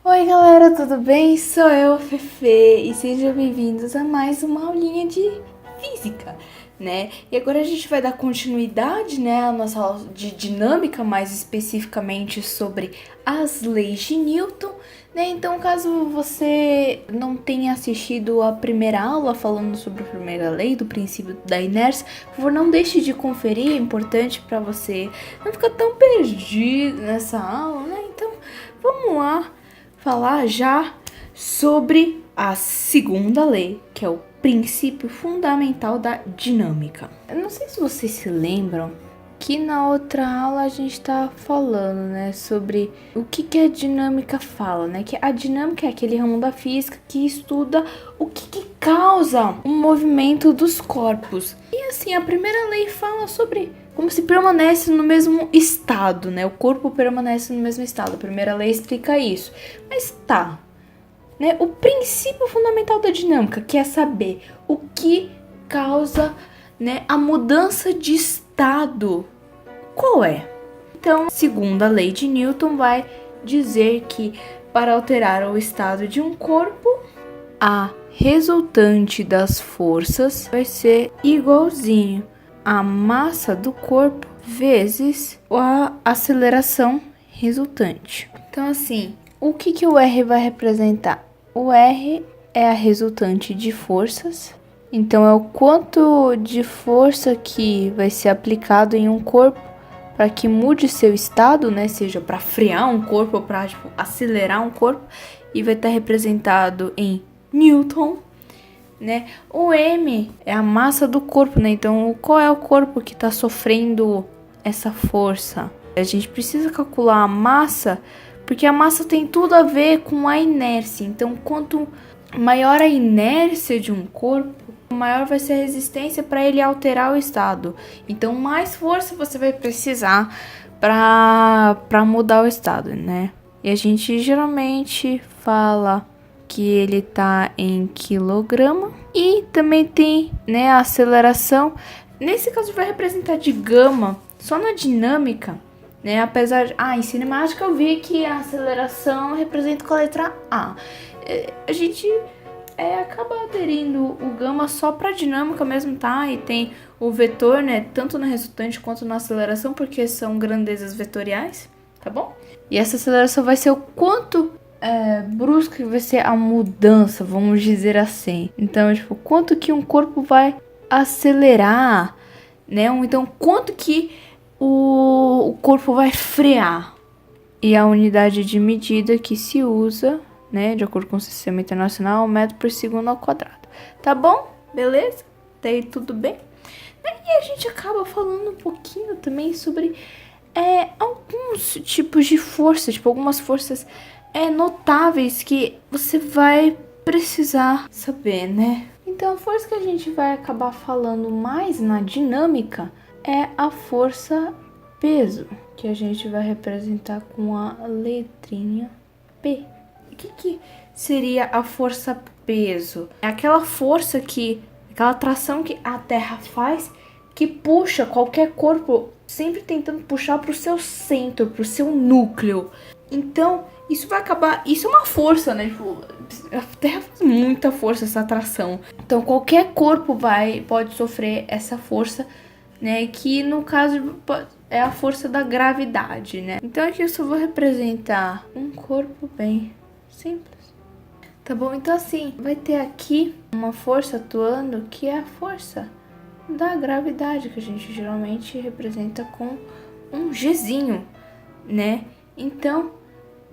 Oi galera, tudo bem? Sou eu, Fefe, e sejam bem-vindos a mais uma aulinha de física, né? E agora a gente vai dar continuidade, né, à nossa aula de dinâmica, mais especificamente sobre as leis de Newton, né? Então, caso você não tenha assistido a primeira aula falando sobre a primeira lei do princípio da inércia, por favor, não deixe de conferir, é importante para você não ficar tão perdido nessa aula, né? Então, vamos lá falar já sobre a segunda lei, que é o princípio fundamental da dinâmica. Eu não sei se vocês se lembram que na outra aula a gente tá falando, né, sobre o que a dinâmica fala, né? Que a dinâmica é aquele ramo da física que estuda o que causa o movimento dos corpos. E assim, a primeira lei fala sobre como se permanece no mesmo estado, né? O corpo permanece no mesmo estado. A primeira lei explica isso. Mas tá, né? O princípio fundamental da dinâmica, que é saber o que causa, né, a mudança de estado. Qual é? Então, segundo a lei de Newton, vai dizer que para alterar o estado de um corpo, a resultante das forças vai ser igualzinho a massa do corpo vezes a aceleração resultante. Então, assim, o que o R vai representar? O R é a resultante de forças. Então, é o quanto de força que vai ser aplicado em um corpo para que mude seu estado, né? Seja para frear um corpo ou para acelerar um corpo. E vai estar representado em Newton, né? O M é a massa do corpo, né? Então, qual é o corpo que está sofrendo essa força? A gente precisa calcular a massa, porque a massa tem tudo a ver com a inércia. Então, quanto maior a inércia de um corpo, maior vai ser a resistência para ele alterar o estado. Então, mais força você vai precisar para mudar o estado, né? E a gente geralmente fala que ele tá em quilograma. E também tem, né, a aceleração. Nesse caso vai representar de gama, só na dinâmica, né? Apesar de... em cinemática eu vi que a aceleração representa com a letra A. A gente acaba aderindo o gama só para dinâmica mesmo, tá? E tem o vetor, né, tanto na resultante quanto na aceleração, porque são grandezas vetoriais, tá bom? E essa aceleração vai ser o quanto brusca que vai ser a mudança, vamos dizer assim. Então, tipo, quanto que um corpo vai acelerar, né? Então, quanto que o corpo vai frear. E a unidade de medida que se usa, né, de acordo com o sistema internacional, é o metro por segundo ao quadrado. Tá bom? Beleza? Tá aí tudo bem? E a gente acaba falando um pouquinho também sobre alguns tipos de força, tipo, algumas forças notáveis que você vai precisar saber, né? Então, a força que a gente vai acabar falando mais na dinâmica é a força peso, que a gente vai representar com a letrinha P. O que seria a força peso? É aquela força aquela tração que a Terra faz, que puxa qualquer corpo, sempre tentando puxar para o seu centro, para o seu núcleo. Então, isso vai acabar... Isso é uma força, né? Tipo, a Terra faz muita força, essa atração. Então, qualquer corpo pode sofrer essa força, né? Que, no caso, é a força da gravidade, né? Então, aqui eu só vou representar um corpo bem simples. Tá bom? Então, assim, vai ter aqui uma força atuando, que é a força da gravidade, que a gente geralmente representa com um Gzinho, né? Então,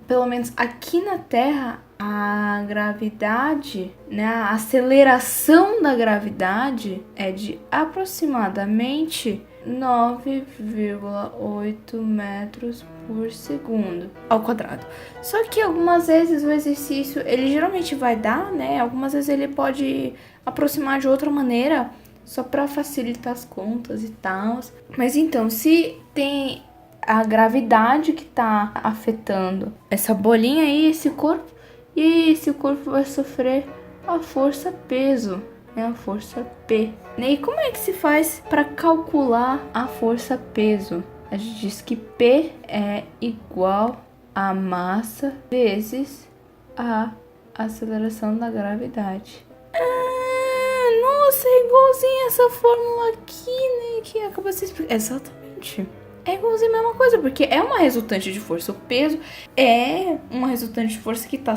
pelo menos aqui na Terra, a gravidade, né, a aceleração da gravidade é de aproximadamente 9,8 metros por segundo ao quadrado. Só que algumas vezes o exercício, ele geralmente vai dar, né? Algumas vezes ele pode aproximar de outra maneira, só para facilitar as contas e tal. Mas então, se tem a gravidade que tá afetando essa bolinha aí, esse corpo, e esse corpo vai sofrer a força peso, né? A força P. E como é que se faz para calcular a força peso? A gente diz que P é igual a massa vezes a aceleração da gravidade. Nossa, é igualzinho essa fórmula aqui, né? Que acaba se explicando. Exatamente. É igualzinho a mesma coisa, porque é uma resultante de força. O peso é uma resultante de força que tá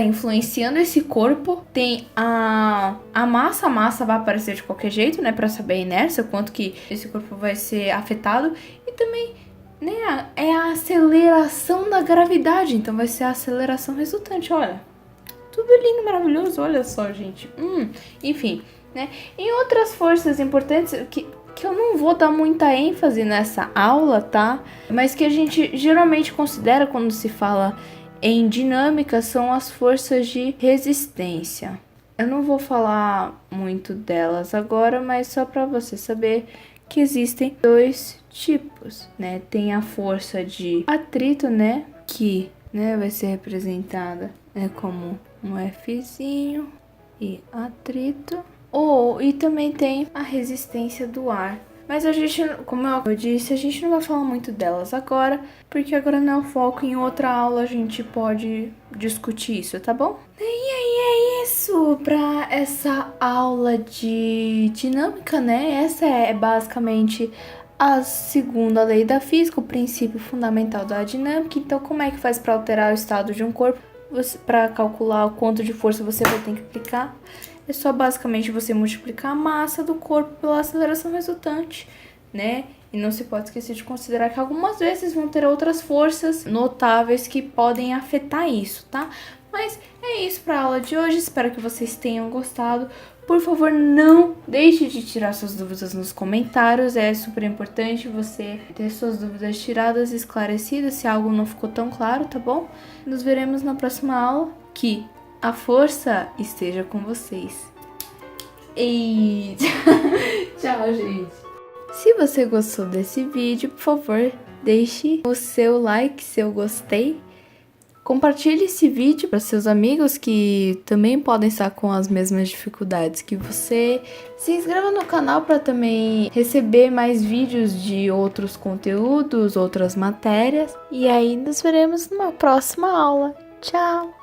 influenciando esse corpo. Tem a massa vai aparecer de qualquer jeito, né? Pra saber a inércia, quanto que esse corpo vai ser afetado. E também, né? É a aceleração da gravidade. Então vai ser a aceleração resultante, olha. Tudo lindo, maravilhoso, olha só, gente. Enfim, né? Em outras forças importantes que eu não vou dar muita ênfase nessa aula, tá? Mas que a gente geralmente considera quando se fala em dinâmica são as forças de resistência. Eu não vou falar muito delas agora, mas só para você saber que existem 2 tipos, né? Tem a força de atrito, né? Que, né, vai ser representada, né, como um Fzinho e atrito. E também tem a resistência do ar. Mas a gente, como eu disse, a gente não vai falar muito delas agora, porque agora não é o foco. Em outra aula a gente pode discutir isso, tá bom? E aí é isso para essa aula de dinâmica, né? Essa é basicamente a segunda lei da física, o princípio fundamental da dinâmica. Então, como é que faz para alterar o estado de um corpo? Para calcular o quanto de força você vai ter que aplicar, é só basicamente você multiplicar a massa do corpo pela aceleração resultante, né? E não se pode esquecer de considerar que algumas vezes vão ter outras forças notáveis que podem afetar isso, tá? Mas é isso para a aula de hoje, espero que vocês tenham gostado. Por favor, não deixe de tirar suas dúvidas nos comentários, é super importante você ter suas dúvidas tiradas e esclarecidas se algo não ficou tão claro, tá bom? Nos veremos na próxima aula, que a força esteja com vocês. E tchau, gente! Se você gostou desse vídeo, por favor, deixe o seu like, seu gostei. Compartilhe esse vídeo para seus amigos que também podem estar com as mesmas dificuldades que você. Se inscreva no canal para também receber mais vídeos de outros conteúdos, outras matérias. E aí nos veremos numa próxima aula. Tchau!